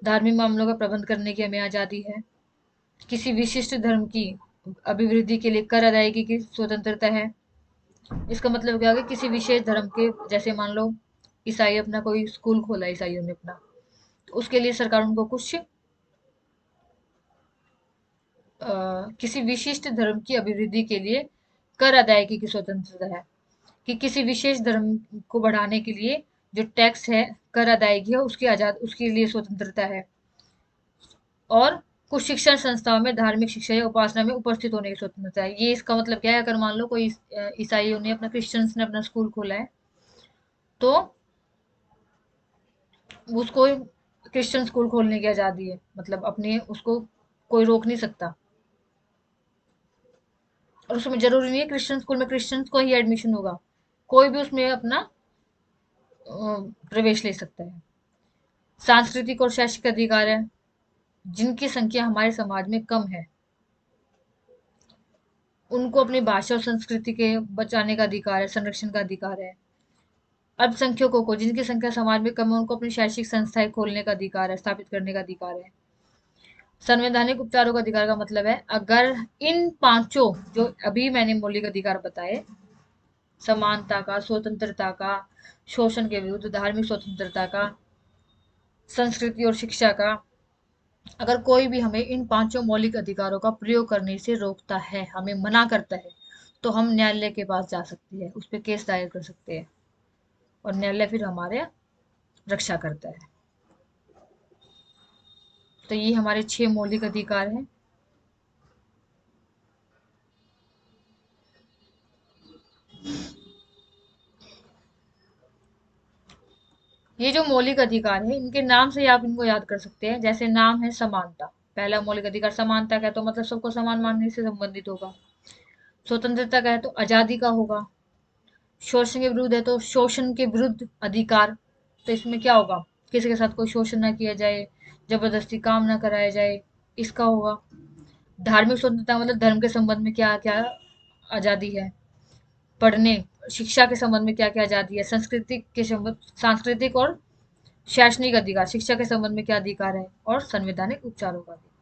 धार्मिक मामलों का प्रबंध करने की हमें आजादी है। किसी विशिष्ट धर्म की अभिवृद्धि के लिए कर अदायगी की स्वतंत्रता है। इसका मतलब क्या है कि किसी विशेष धर्म के, जैसे मान लो ईसाई अपना कोई स्कूल खोला ईसाइयों ने अपना, तो उसके लिए सरकार उनको कुछ किसी विशिष्ट धर्म की अभिवृद्धि के लिए कर अदायगी की स्वतंत्रता है, कि किसी विशेष धर्म को बढ़ाने के लिए जो टैक्स है, कर अदायगी है, उसकी आजाद उसके लिए स्वतंत्रता है। और कुछ शिक्षण संस्थाओं में धार्मिक शिक्षा या उपासना में उपस्थित होने की स्वतंत्रता है। ये इसका मतलब क्या है? अगर मान लो कोई ईसाइयों ने अपना क्रिश्चियंस ने अपना स्कूल खोला है तो उसको क्रिश्चियन स्कूल खोलने की आजादी है, मतलब अपने उसको कोई रोक नहीं सकता। और उसमें जरूरी नहीं है क्रिश्चियन स्कूल में क्रिश्चियंस को ही एडमिशन होगा, कोई भी उसमें अपना प्रवेश ले सकता है। सांस्कृतिक और शैक्षिक अधिकार है। जिनकी संख्या हमारे समाज में कम है उनको अपनी भाषा और संस्कृति के बचाने का अधिकार है, संरक्षण का अधिकार है। अल्पसंख्यकों को, जिनकी संख्या समाज में कम है, उनको अपनी शैक्षिक संस्थाएं खोलने का अधिकार है, स्थापित करने का अधिकार है। संवैधानिक उपचारों का अधिकार का मतलब है अगर इन पांचों जो अभी मैंने मौलिक अधिकार बताए, समानता का, स्वतंत्रता का, शोषण के विरुद्ध, धार्मिक स्वतंत्रता का, संस्कृति और शिक्षा का, अगर कोई भी हमें इन पांचों मौलिक अधिकारों का प्रयोग करने से रोकता है, हमें मना करता है, तो हम न्यायालय के पास जा सकते हैं, उस पर केस दायर कर सकते हैं और न्यायालय फिर हमारे रक्षा करता है। तो ये हमारे 6 मौलिक अधिकार हैं। ये जो मौलिक अधिकार है इनके नाम से ही आप इनको याद कर सकते हैं। जैसे नाम है समानता, पहला मौलिक अधिकार समानता का है तो मतलब सबको समान मानने से संबंधित होगा। स्वतंत्रता का है तो आजादी का होगा। शोषण के विरुद्ध है तो शोषण के विरुद्ध अधिकार, तो इसमें क्या होगा? किसी के साथ कोई शोषण ना किया जाए, जबरदस्ती काम ना कराया जाए, इसका होगा। धार्मिक स्वतंत्रता मतलब धर्म के संबंध में क्या क्या आजादी है, पढ़ने शिक्षा के संबंध में क्या क्या आजादी है, सांस्कृतिक और शैक्षणिक अधिकार, शिक्षा के संबंध में क्या अधिकार है, और संवैधानिक उपचारों का अधिकार।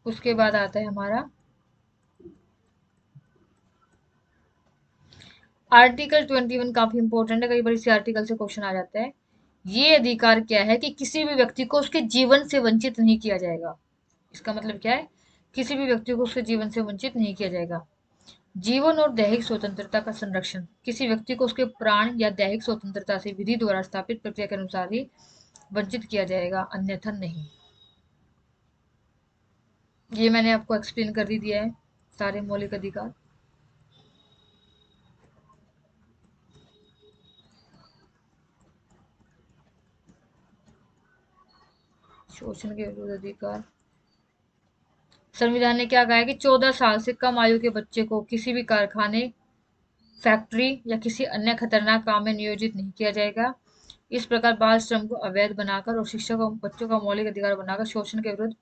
उसके बाद आता है हमारा आर्टिकल 21, काफी इंपॉर्टेंट है, कई बार इसी आर्टिकल से क्वेश्चन आ जाता है। ये अधिकार क्या है कि किसी भी व्यक्ति को उसके जीवन से वंचित नहीं किया जाएगा। इसका मतलब क्या है, किसी भी व्यक्ति को उसके जीवन से वंचित नहीं किया जाएगा। जीवन और दैहिक स्वतंत्रता का संरक्षण, किसी व्यक्ति को उसके प्राण या दैहिक स्वतंत्रता से विधि द्वारा स्थापित प्रक्रिया के अनुसार ही वंचित किया जाएगा, अन्यथा नहीं। ये मैंने आपको एक्सप्लेन कर ही दिया है सारे मौलिक अधिकार। शोषण के विरुद्ध अधिकार, संविधान ने क्या कहा है कि 14 साल से कम आयु के बच्चे को किसी भी कारखाने, फैक्ट्री या किसी अन्य खतरनाक काम में नियोजित नहीं किया जाएगा। इस प्रकार बाल श्रम को अवैध बनाकर और शिक्षा को बच्चों का मौलिक अधिकार बनाकर शोषण के विरुद्ध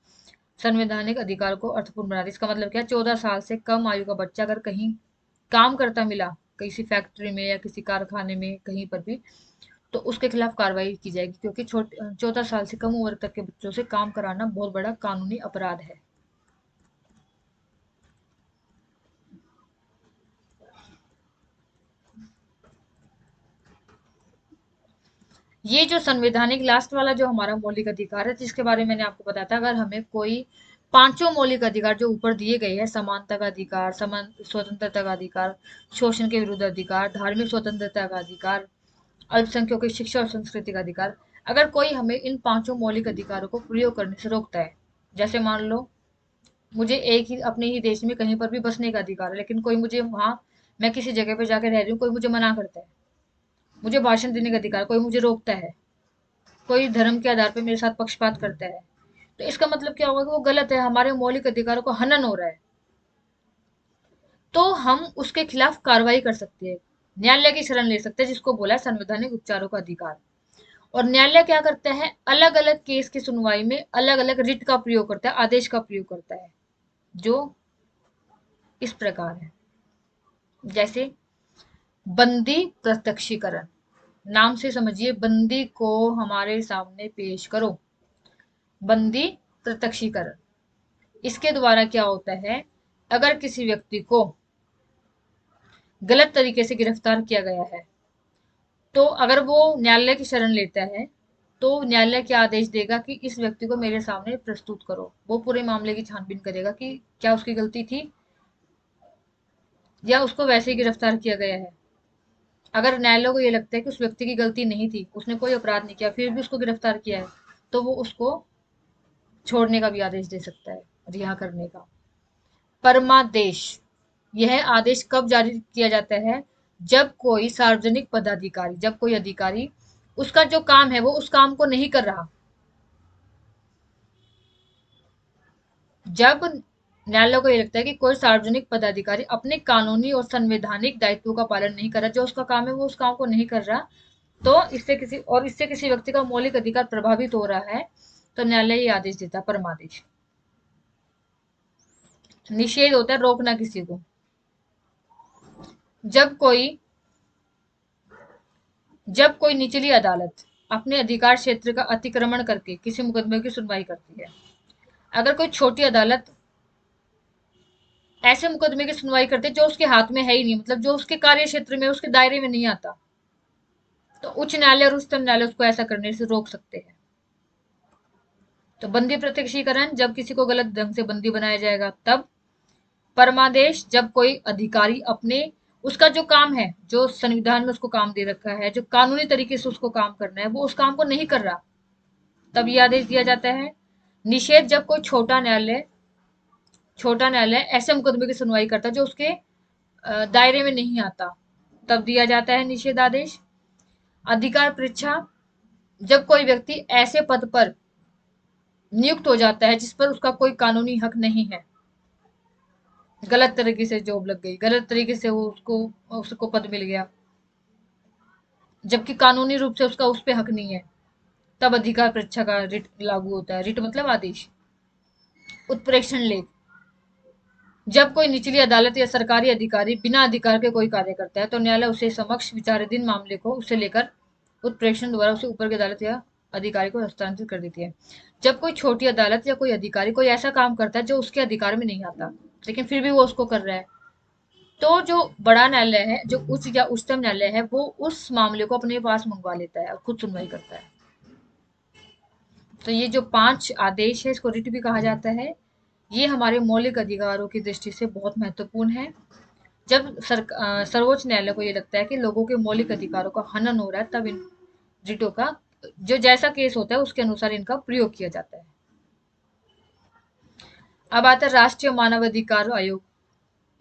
संवैधानिक अधिकार को अर्थपूर्ण बना दिया। इसका मतलब क्या है, 14 साल से कम आयु का बच्चा अगर कहीं काम करता मिला, किसी फैक्ट्री में या किसी कारखाने में, कहीं पर भी, तो उसके खिलाफ कार्रवाई की जाएगी, क्योंकि 14 साल से कम उम्र तक के बच्चों से काम कराना बहुत बड़ा कानूनी अपराध है। ये जो संवैधानिक लास्ट वाला जो हमारा मौलिक अधिकार है, जिसके बारे में मैंने आपको बताया था, अगर हमें कोई पांचों मौलिक अधिकार जो ऊपर दिए गए हैं, समानता का अधिकार, समान स्वतंत्रता का अधिकार, शोषण के विरुद्ध अधिकार, धार्मिक स्वतंत्रता का अधिकार, अल्पसंख्यकों की शिक्षा और संस्कृति का अधिकार, अगर कोई हमें इन पांचों मौलिक अधिकारों को प्रयोग करने से रोकता है, जैसे मान लो मुझे एक ही अपने ही देश में कहीं पर भी बसने का अधिकार है, लेकिन कोई मुझे वहां, मैं किसी जगह पे जाकर रह रही हूँ, कोई मुझे मना करता है, मुझे भाषण देने का अधिकार, कोई मुझे रोकता है, कोई धर्म के आधार पर मेरे साथ पक्षपात करता है, तो इसका मतलब क्या होगा कि वो गलत है, हमारे मौलिक अधिकारों को हनन हो रहा है, तो हम उसके खिलाफ कार्रवाई कर सकते हैं, न्यायालय की शरण ले सकते हैं, जिसको बोला है संवैधानिक उपचारों का अधिकार। और न्यायालय क्या करता है, अलग अलग केस की सुनवाई में अलग अलग रिट का प्रयोग करता है, आदेश का प्रयोग करता है, जो इस प्रकार है। जैसे बंदी प्रत्यक्षीकरण, नाम से समझिए, बंदी को हमारे सामने पेश करो, बंदी प्रत्यक्षीकरण। इसके द्वारा क्या होता है, अगर किसी व्यक्ति को गलत तरीके से गिरफ्तार किया गया है, तो अगर वो न्यायालय की शरण लेता है, तो न्यायालय क्या आदेश देगा कि इस व्यक्ति को मेरे सामने प्रस्तुत करो, वो पूरे मामले की छानबीन करेगा कि क्या उसकी गलती थी या उसको वैसे ही गिरफ्तार किया गया है। अगर न्यायालय को ये लगता है कि उस व्यक्ति की गलती नहीं थी, उसने कोई अपराध नहीं किया, फिर भी उसको गिरफ्तार किया है, तो वो उसको छोड़ने का भी आदेश दे सकता है, रिहा करने का। परमादेश, यह आदेश कब जारी किया जाता है, जब कोई सार्वजनिक पदाधिकारी, जब कोई अधिकारी उसका जो काम है वो उस काम को नहीं कर रहा, जब न्यायालय को ये लगता है कि कोई सार्वजनिक पदाधिकारी अपने कानूनी और संवैधानिक दायित्वों का पालन नहीं कर रहा, जो उसका काम है वो उस काम को नहीं कर रहा, तो इससे किसी व्यक्ति का मौलिक अधिकार प्रभावित हो रहा है, तो न्यायालय ये आदेश देता है, परमादेश। निषेध होता है रोकना किसी को, जब कोई जब कोई निचली अदालत अपने अधिकार क्षेत्र का अतिक्रमण करके किसी मुकदमे की सुनवाई करती है, अगर कोई छोटी अदालत ऐसे मुकदमे की सुनवाई करती है जो उसके हाथ में है ही नहीं, मतलब जो उसके कार्य क्षेत्र में, उसके दायरे में नहीं आता, तो उच्च न्यायालय और उच्चतम न्यायालय उसको ऐसा करने से रोक सकते हैं। तो बंदी प्रत्यक्षीकरण, जब किसी को गलत ढंग से बंदी बनाया जाएगा तब। परमादेश, जब कोई अधिकारी अपने, उसका जो काम है, जो संविधान में उसको काम दे रखा है, जो कानूनी तरीके से उसको काम करना है, वो उस काम को नहीं कर रहा, तब ये आदेश दिया जाता है। निषेध, जब कोई छोटा न्यायालय ऐसे मुकदमे की सुनवाई करता है जो उसके दायरे में नहीं आता, तब दिया जाता है निषेध आदेश। अधिकार परीक्षा, जब कोई व्यक्ति ऐसे पद पर नियुक्त हो जाता है जिस पर उसका कोई कानूनी हक नहीं है, गलत तरीके से जॉब लग गई, गलत तरीके से वो उसको उसको पद मिल गया, जबकि कानूनी रूप से उसका उस पर हक नहीं है, तब अधिकार परीक्षा का रिट लागू होता है। रिट मतलब आदेश। उत्प्रेक्षण लेख, जब कोई निचली अदालत या सरकारी अधिकारी बिना अधिकार के कोई कार्य करता है तो न्यायालय उसे समक्ष विचाराधीन मामले को उसे लेकर उत्प्रेक्षण द्वारा उसे ऊपर की अदालत या अधिकारी को हस्तांतरित कर देती है। जब कोई छोटी अदालत या कोई अधिकारी कोई ऐसा काम करता है जो उसके अधिकार में नहीं आता, लेकिन फिर भी वो उसको कर रहा है, तो जो बड़ा न्यायालय है, जो उच्च या उच्चतम न्यायालय है, वो उस मामले को अपने पास मंगवा लेता है और खुद सुनवाई करता है। तो ये जो 5 आदेश है, इसको रिट भी कहा जाता है। ये हमारे मौलिक अधिकारों की दृष्टि से बहुत महत्वपूर्ण है। जब सर्वोच्च न्यायालय को ये लगता है कि लोगों के मौलिक अधिकारों का हनन हो रहा है, तब इन रिटों का जो जैसा केस होता है उसके अनुसार इनका प्रयोग किया जाता है। अब आता है राष्ट्रीय मानवाधिकार आयोग।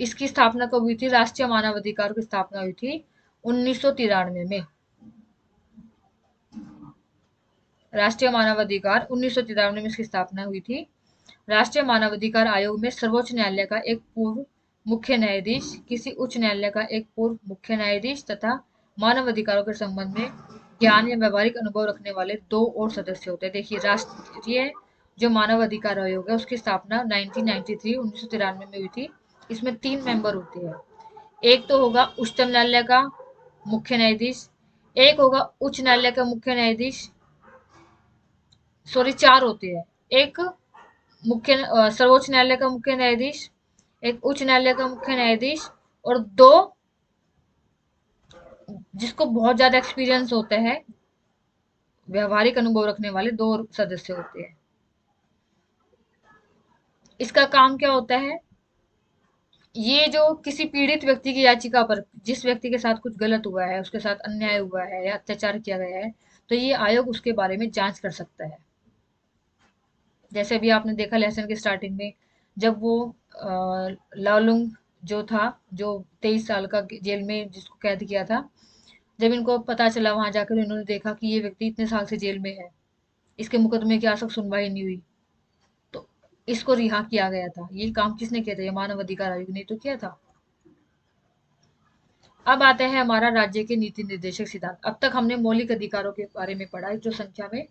इसकी स्थापना कब हुई थी? राष्ट्रीय मानवाधिकार की स्थापना हुई थी 1993 में। राष्ट्रीय मानवाधिकार 1993 में इसकी स्थापना हुई थी। राष्ट्रीय मानवाधिकार आयोग में सर्वोच्च न्यायालय का एक पूर्व मुख्य न्यायाधीश, किसी उच्च न्यायालय का एक पूर्व मुख्य न्यायाधीश तथा मानव अधिकारों के संबंध में ज्ञान या व्यावहारिक अनुभव रखने वाले 2 और सदस्य होते हैं। देखिए, राष्ट्रीय जो मानव अधिकार आयोग है उसकी स्थापना 1993 में हुई थी। इसमें 3 मेंबर होते हैं। एक तो होगा उच्चतम न्यायालय का मुख्य न्यायाधीश, एक होगा उच्च न्यायालय का मुख्य न्यायाधीश, सॉरी 4 होते हैं। एक सर्वोच्च न्यायालय का मुख्य न्यायाधीश, एक उच्च न्यायालय का मुख्य न्यायाधीश और 2 जिसको बहुत ज्यादा एक्सपीरियंस होता है, व्यवहारिक अनुभव रखने वाले 2 सदस्य होते हैं। इसका काम क्या होता है? ये जो किसी पीड़ित व्यक्ति की याचिका पर, जिस व्यक्ति के साथ कुछ गलत हुआ है, उसके साथ अन्याय हुआ है या अत्याचार किया गया है, तो ये आयोग उसके बारे में जांच कर सकता है। जैसे अभी आपने देखा लेसन के स्टार्टिंग में, जब वो लालुंग जो था, जो 23 साल का जेल में जिसको कैद किया था, जब इनको पता चला, वहां जाकर इन्होंने देखा कि ये व्यक्ति इतने साल से जेल में है, इसके मुकदमे की आज तक सुनवाई नहीं हुई, तो इसको रिहा किया गया था। ये काम किसने किया था? ये मानव अधिकार आयोग ने तो किया था। अब आता है हमारा राज्य के नीति निर्देशक सिद्धांत। अब तक हमने मौलिक अधिकारों के बारे में पढ़ा, जो संख्या में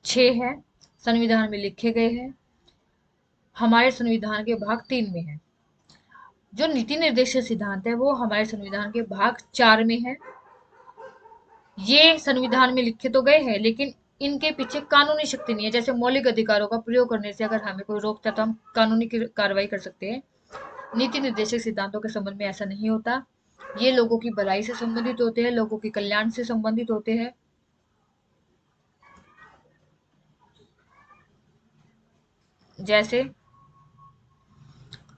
6 है, संविधान में लिखे गए हैं, हमारे संविधान के भाग 3 में है। जो नीति निर्देशक सिद्धांत है वो हमारे संविधान के भाग 4 में है। ये संविधान में लिखे तो गए हैं, लेकिन इनके पीछे कानूनी शक्ति नहीं है। जैसे मौलिक अधिकारों का प्रयोग करने से अगर हमें कोई रोकता है तो हम कानूनी कार्रवाई कर सकते हैं। नीति निर्देशक सिद्धांतों के संबंध में ऐसा नहीं होता। ये लोगों की भलाई से संबंधित होते हैं, लोगों के कल्याण से संबंधित होते हैं। जैसे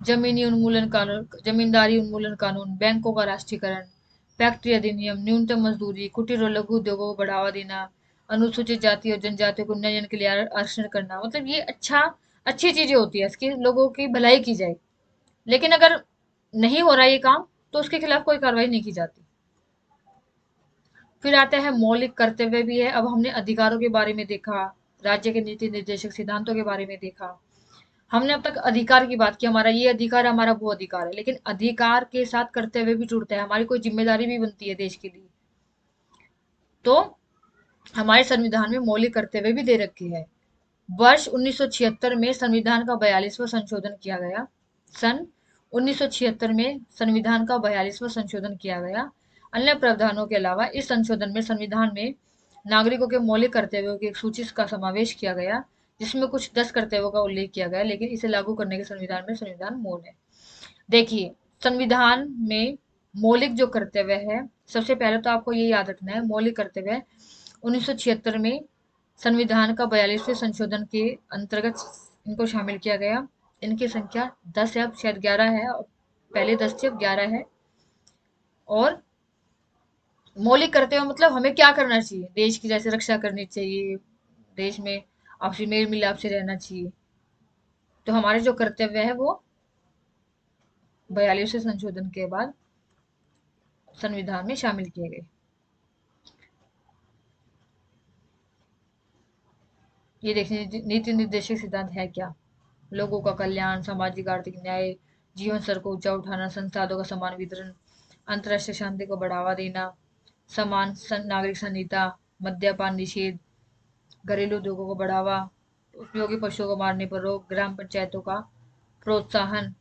जमीनी उन्मूलन कानून, जमींदारी उन्मूलन कानून, बैंकों का राष्ट्रीयकरण, फैक्ट्री अधिनियम, न्यूनतम मजदूरी, कुटीर और लघु उद्योगों को बढ़ावा देना, अनुसूचित जाति और जनजातियों को उन्नयन के लिए आरक्षण करना, मतलब ये अच्छी चीजें होती है, इसकी लोगों की भलाई की जाए। लेकिन अगर नहीं हो रहा ये काम, तो उसके खिलाफ कोई कार्रवाई नहीं की जाती। फिर आता है मौलिक कर्तव्य भी है। अब हमने अधिकारों के बारे में देखा, राज्य के नीति निर्देशक सिद्धांतों के बारे में देखा, हमने अब तक अधिकार की बात की, हमारा ये अधिकार है, हमारा वो अधिकार है, लेकिन अधिकार के साथ कर्तव्य भी जुड़ता है, हमारी कोई जिम्मेदारी भी बनती है देश के लिए। तो हमारे संविधान में मौलिक कर्तव्य भी दे रखे हैं। वर्ष 1976 में संविधान का 42वां संशोधन किया गया। सन 1976 में संविधान का 42वां संशोधन किया गया। अन्य प्रावधानों के अलावा इस संशोधन में संविधान में नागरिकों के मौलिक कर्तव्यों की एक सूची का समावेश किया गया, जिसमें कुछ 10 कर्तव्यों का उल्लेख किया गया, लेकिन इसे लागू करने के संविधान मौन है। देखिए, संविधान में मौलिक जो कर्तव्य है, सबसे पहले तो आपको ये याद रखना है, मौलिक कर्तव्य 1976 में संविधान का 42वें संशोधन के अंतर्गत इनको शामिल किया गया। इनकी संख्या 10 है, अब शायद 11 है, पहले 10 थी, अब 11 है। और मौलिक कर्तव्य मतलब हमें क्या करना चाहिए? देश की जैसे रक्षा करनी चाहिए, देश में आपसी मेल मिलाप से रहना चाहिए। तो हमारे जो कर्तव्य है वो 42वें संशोधन के बाद संविधान में शामिल किए गए। ये देखिए, नीति निर्देशक सिद्धांत है क्या? लोगों का कल्याण, सामाजिक आर्थिक न्याय, जीवन स्तर को ऊंचा उठाना, संसाधनों का समान वितरण, अंतरराष्ट्रीय शांति को बढ़ावा देना, समान नागरिक संहिता, मद्यपान निषेध, घरेलू उद्योगों को बढ़ावा, उपयोगी पशुओं को मारने पर रोक, ग्राम पंचायतों का प्रोत्साहन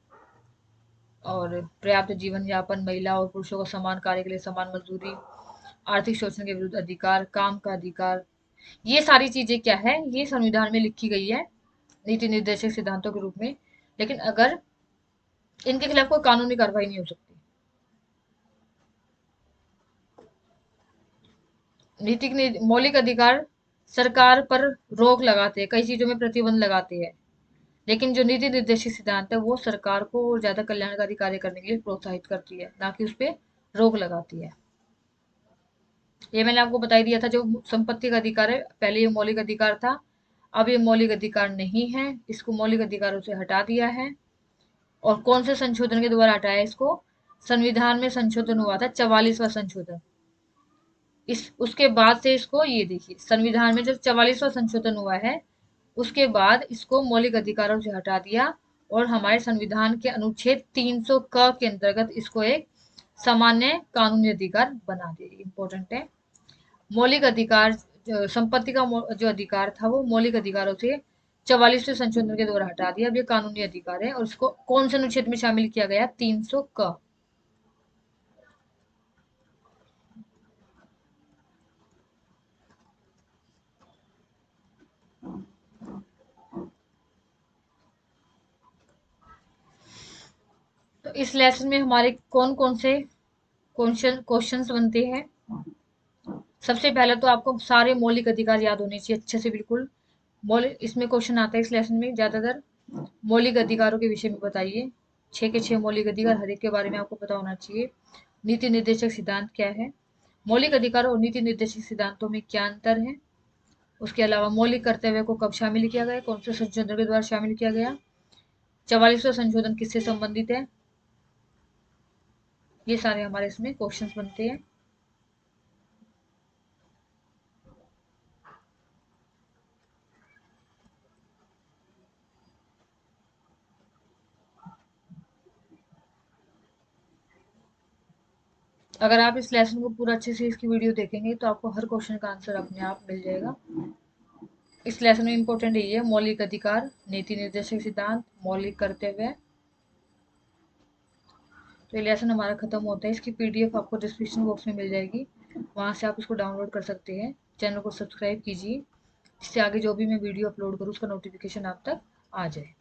और पर्याप्त जीवन यापन, महिला और पुरुषों को समान कार्य के लिए समान मजदूरी, आर्थिक शोषण के विरुद्ध अधिकार, काम का अधिकार। ये सारी चीजें क्या है, ये संविधान में लिखी गई है नीति निर्देशक सिद्धांतों के रूप में। लेकिन अगर इनके खिलाफ कोई कानूनी कार्रवाई नहीं हो सकती। नीतिक मौलिक अधिकार सरकार पर रोक लगाते हैं, कई चीजों में प्रतिबंध लगाते हैं, लेकिन जो नीति निर्देशित सिद्धांत है वो सरकार को और ज्यादा कल्याणकारी कार्य करने के लिए प्रोत्साहित करती है, ना कि उस पर रोक लगाती है। ये मैंने आपको बता ही दिया था। जो संपत्ति का अधिकार है, पहले ये मौलिक अधिकार था, अब ये मौलिक अधिकार नहीं है, इसको मौलिक अधिकारों से हटा दिया है। और कौन से संशोधन के द्वारा हटाया इसको? संविधान में संशोधन हुआ था, 44वां संशोधन। इस उसके बाद से इसको, ये देखिए, संविधान में जब 44वां संशोधन हुआ है उसके बाद इसको मौलिक अधिकारों से हटा दिया और हमारे संविधान के अनुच्छेद 300 क के अंतर्गत इसको एक सामान्य कानूनी अधिकार बना दिया। इंपॉर्टेंट है। मौलिक अधिकार, संपत्ति का जो अधिकार था वो मौलिक अधिकारों से 44वें संशोधन के द्वारा हटा दिया। अब ये कानूनी अधिकार है और इसको कौन से अनुच्छेद में शामिल किया गया? 300 क। तो इस लेसन में हमारे कौन कौन से क्वेश्चंस बनते हैं? सबसे पहले तो आपको सारे मौलिक अधिकार याद होने चाहिए अच्छे से, बिल्कुल। मौलिक, इसमें क्वेश्चन आता है इस लेसन में ज्यादातर, मौलिक अधिकारों के विषय में बताइए। 6 के 6 मौलिक अधिकार, हर एक के बारे में आपको पता होना चाहिए। नीति निर्देशक सिद्धांत क्या है, मौलिक अधिकारों और नीति निर्देशक सिद्धांतों में क्या अंतर है, उसके अलावा मौलिक कर्तव्य को कब शामिल किया गया, कौन से संशोधन के द्वारा शामिल किया गया, 44वां संशोधन किससे संबंधित है, ये सारे हमारे इसमें क्वेश्चंस बनते हैं। अगर आप इस लेसन को पूरा अच्छे से इसकी वीडियो देखेंगे तो आपको हर क्वेश्चन का आंसर अपने आप मिल जाएगा। इस लेसन में इंपॉर्टेंट ये है, मौलिक अधिकार, नीति निर्देशक सिद्धांत, मौलिक कर्तव्य। तो ये लेसन हमारा खत्म होता है। इसकी पीडीएफ आपको डिस्क्रिप्शन बॉक्स में मिल जाएगी, वहां से आप इसको डाउनलोड कर सकते हैं। चैनल को सब्सक्राइब कीजिए जिससे आगे जो भी मैं वीडियो अपलोड करूँ उसका नोटिफिकेशन आप तक आ जाए।